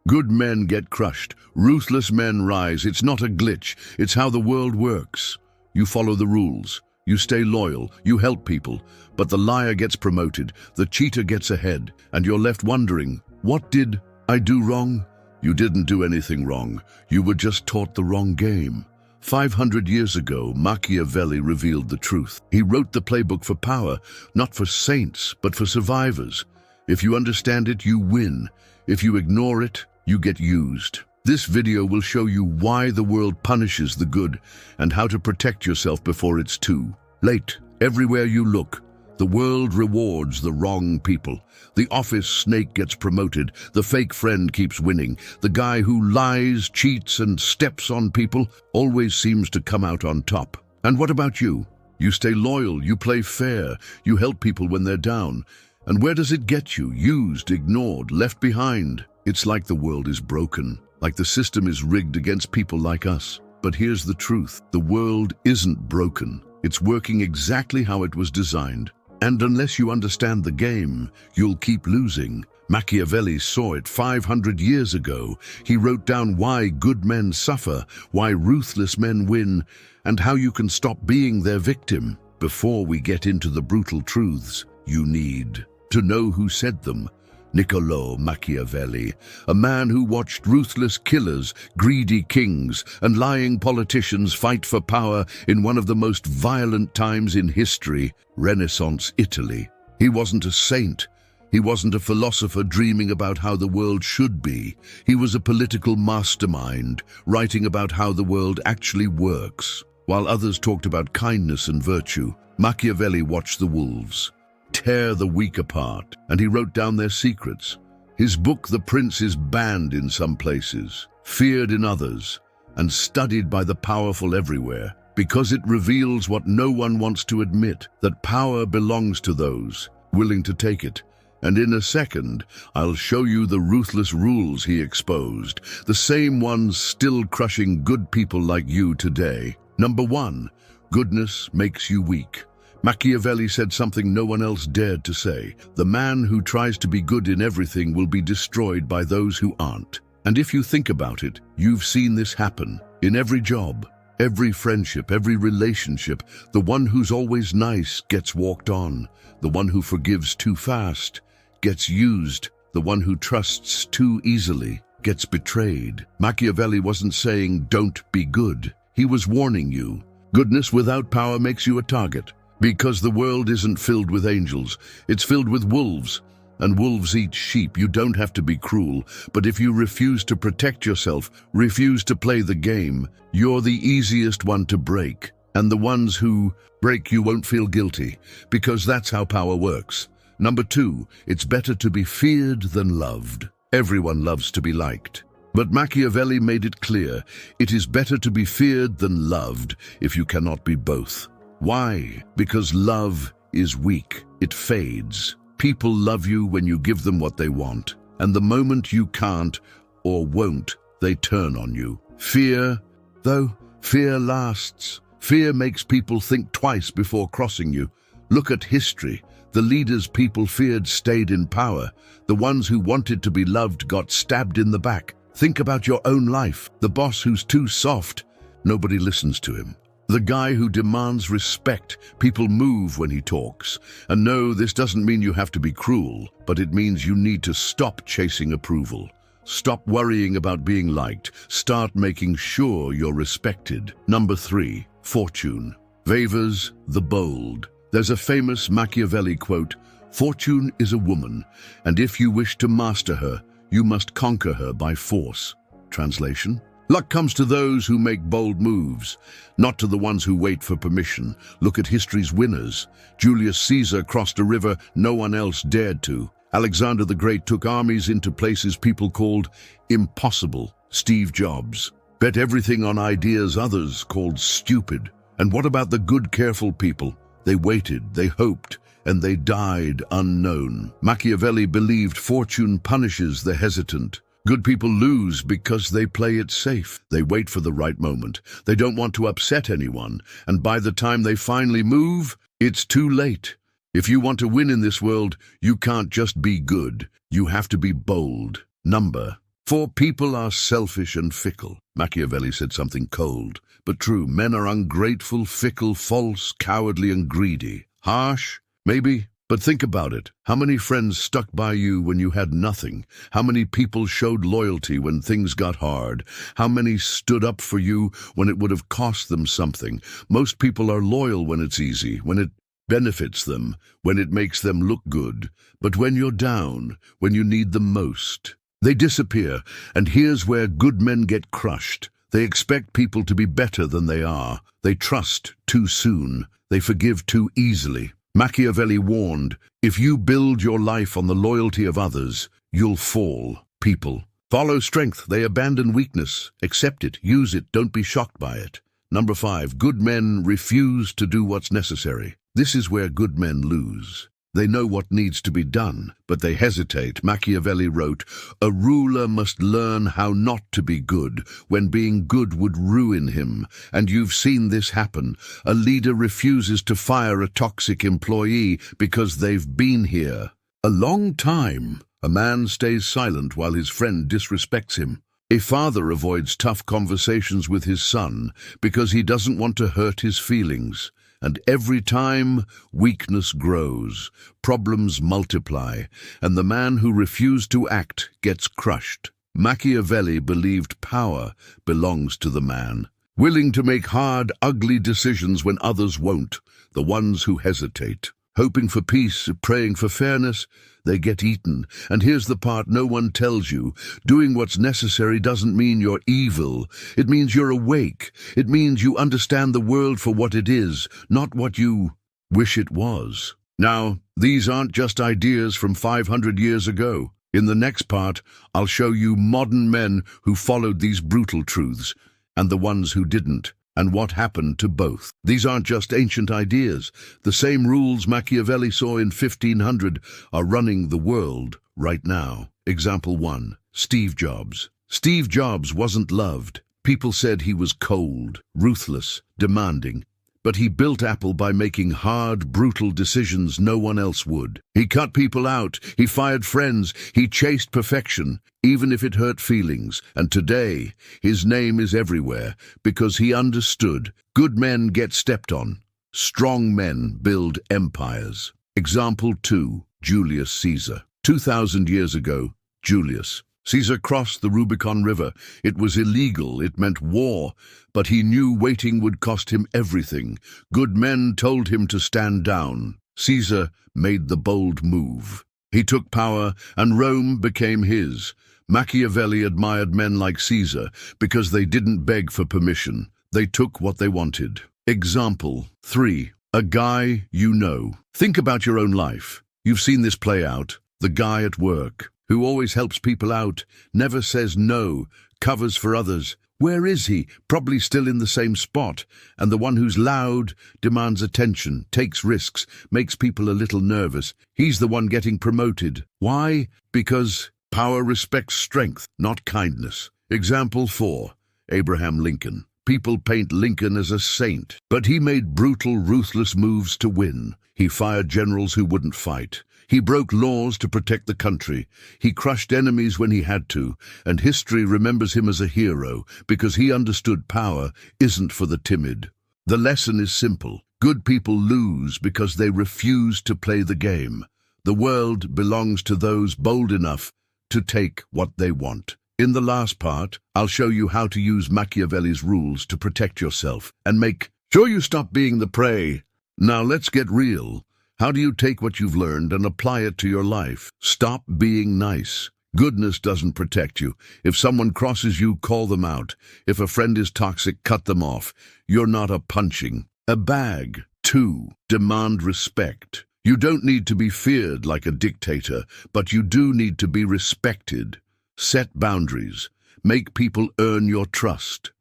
Good men get crushed. Ruthless men rise. It's not a glitch. It's how the world works. You follow the rules. You stay loyal. You help people. But the liar gets promoted. The cheater gets ahead. And you're left wondering, what did I do wrong? You didn't do anything wrong. You were just taught the wrong game. 500 years ago, Machiavelli revealed the truth. He wrote the playbook for power, not for saints, but for survivors. If you understand it, you win. If you ignore it, you get used. This video will show you why the world punishes the good and how to protect yourself before it's too late. Everywhere you look, the world rewards the wrong people. The office snake gets promoted. The fake friend keeps winning. The guy who lies, cheats, and steps on people always seems to come out on top. And what about you? You stay loyal, you play fair, you help people when they're down. And where does it get you? Used, ignored, left behind. It's like the world is broken, like the system is rigged against people like us. But here's the truth. The world isn't broken. It's working exactly how it was designed. And unless you understand the game, you'll keep losing. Machiavelli saw it 500 years ago. He wrote down why good men suffer, why ruthless men win, and how you can stop being their victim. Before we get into the brutal truths, you need to know who said them. Niccolo Machiavelli, a man who watched ruthless killers, greedy kings, and lying politicians fight for power in one of the most violent times in history, Renaissance Italy. He wasn't a saint. He wasn't a philosopher dreaming about how the world should be. He was a political mastermind, writing about how the world actually works. While others talked about kindness and virtue, Machiavelli watched the wolves tear the weak apart, and he wrote down their secrets. His book, The Prince, is banned in some places, feared in others, and studied by the powerful everywhere, because it reveals what no one wants to admit, that power belongs to those willing to take it. And in a second, I'll show you the ruthless rules he exposed, the same ones still crushing good people like you today. Number 1, goodness makes you weak. Machiavelli said something no one else dared to say. The man who tries to be good in everything will be destroyed by those who aren't. And if you think about it, you've seen this happen in every job, every friendship, every relationship. The one who's always nice gets walked on. The one who forgives too fast gets used. The one who trusts too easily gets betrayed. Machiavelli wasn't saying, don't be good. He was warning you. Goodness without power makes you a target. Because the world isn't filled with angels, it's filled with wolves. And wolves eat sheep. You don't have to be cruel, but if you refuse to protect yourself, refuse to play the game, you're the easiest one to break. And the ones who break you won't feel guilty, because that's how power works. Number 2, it's better to be feared than loved. Everyone loves to be liked. But Machiavelli made it clear, it is better to be feared than loved if you cannot be both. Why? Because love is weak. It fades. People love you when you give them what they want. And the moment you can't or won't, they turn on you. Fear, though, fear lasts. Fear makes people think twice before crossing you. Look at history. The leaders people feared stayed in power. The ones who wanted to be loved got stabbed in the back. Think about your own life. The boss who's too soft, nobody listens to him. The guy who demands respect, people move when he talks. And no, this doesn't mean you have to be cruel, but it means you need to stop chasing approval. Stop worrying about being liked. Start making sure you're respected. Number 3, fortune favors the bold. There's a famous Machiavelli quote, "Fortune is a woman, and if you wish to master her, you must conquer her by force." Translation: luck comes to those who make bold moves, not to the ones who wait for permission. Look at history's winners. Julius Caesar crossed a river no one else dared to. Alexander the Great took armies into places people called impossible. Steve Jobs bet everything on ideas others called stupid. And what about the good, careful people? They waited, they hoped, and they died unknown. Machiavelli believed fortune punishes the hesitant. Good people lose because they play it safe. They wait for the right moment. They don't want to upset anyone. And by the time they finally move, it's too late. If you want to win in this world, you can't just be good. You have to be bold. Number For people are selfish and fickle. Machiavelli said something cold, but true. Men are ungrateful, fickle, false, cowardly, and greedy. Harsh? Maybe. But think about it. How many friends stuck by you when you had nothing? How many people showed loyalty when things got hard? How many stood up for you when it would have cost them something? Most people are loyal when it's easy, when it benefits them, when it makes them look good. But when you're down, when you need them most, they disappear. And here's where good men get crushed. They expect people to be better than they are. They trust too soon. They forgive too easily. Machiavelli warned, if you build your life on the loyalty of others, you'll fall. People follow strength. They abandon weakness. Accept it. Use it. Don't be shocked by it. Number 5, good men refuse to do what's necessary. This is where good men lose. They know what needs to be done, but they hesitate. Machiavelli wrote, a ruler must learn how not to be good when being good would ruin him. And you've seen this happen. A leader refuses to fire a toxic employee because they've been here a long time. A man stays silent while his friend disrespects him. A father avoids tough conversations with his son because he doesn't want to hurt his feelings. And every time, weakness grows, problems multiply, and the man who refused to act gets crushed. Machiavelli believed power belongs to the man, willing to make hard, ugly decisions when others won't, the ones who hesitate. Hoping for peace, praying for fairness, they get eaten. And here's the part no one tells you. Doing what's necessary doesn't mean you're evil. It means you're awake. It means you understand the world for what it is, not what you wish it was. Now, these aren't just ideas from 500 years ago. In the next part, I'll show you modern men who followed these brutal truths, and the ones who didn't, and what happened to both. These aren't just ancient ideas. The same rules Machiavelli saw in 1500 are running the world right now. Example 1. Steve Jobs. Steve Jobs wasn't loved. People said he was cold, ruthless, demanding. But he built Apple by making hard, brutal decisions no one else would. He cut people out, he fired friends, he chased perfection, even if it hurt feelings. And today, his name is everywhere because he understood good men get stepped on. Strong men build empires. Example 2. Julius Caesar. 2,000 years ago, Julius Caesar crossed the Rubicon River. It was illegal, it meant war, but he knew waiting would cost him everything. Good men told him to stand down. Caesar made the bold move. He took power, and Rome became his. Machiavelli admired men like Caesar because they didn't beg for permission. They took what they wanted. Example 3. A guy you know. Think about your own life. You've seen this play out. The guy at work, who always helps people out, never says no, covers for others. Where is he? Probably still in the same spot. And the one who's loud, demands attention, takes risks, makes people a little nervous. He's the one getting promoted. Why? Because power respects strength, not kindness. Example 4. Abraham Lincoln. People paint Lincoln as a saint, but he made brutal, ruthless moves to win. He fired generals who wouldn't fight. He broke laws to protect the country. He crushed enemies when he had to, and history remembers him as a hero because he understood power isn't for the timid. The lesson is simple. Good people lose because they refuse to play the game. The world belongs to those bold enough to take what they want. In the last part, I'll show you how to use Machiavelli's rules to protect yourself and make sure you stop being the prey. Now let's get real. How do you take what you've learned and apply it to your life? Stop being nice. Goodness doesn't protect you. If someone crosses you, call them out. If a friend is toxic, cut them off. You're not a punching bag. 2. Demand respect. You don't need to be feared like a dictator, but you do need to be respected. Set boundaries. Make people earn your trust.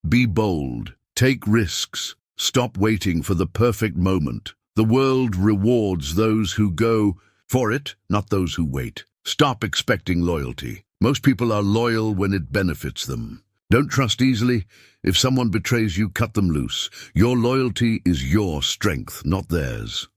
Be bold. Take risks. Stop waiting for the perfect moment. The world rewards those who go for it, not those who wait. Stop expecting loyalty. Most people are loyal when it benefits them. Don't trust easily. If someone betrays you, cut them loose. Your loyalty is your strength, not theirs.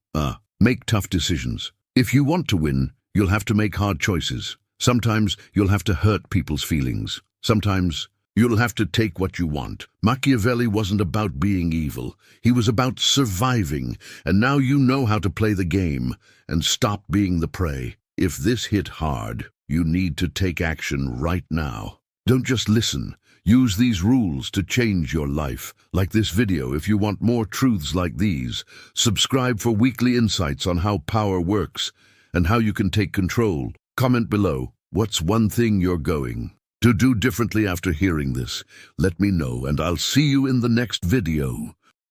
Make tough decisions. If you want to win, you'll have to make hard choices. Sometimes you'll have to hurt people's feelings. Sometimes you'll have to take what you want. Machiavelli wasn't about being evil. He was about surviving, and now you know how to play the game and stop being the prey. If this hit hard, you need to take action right now. Don't just listen. Use these rules to change your life. Like this video if you want more truths like these. Subscribe for weekly insights on how power works and how you can take control. Comment below, what's one thing you're going to do differently after hearing this? Let me know, and I'll see you in the next video.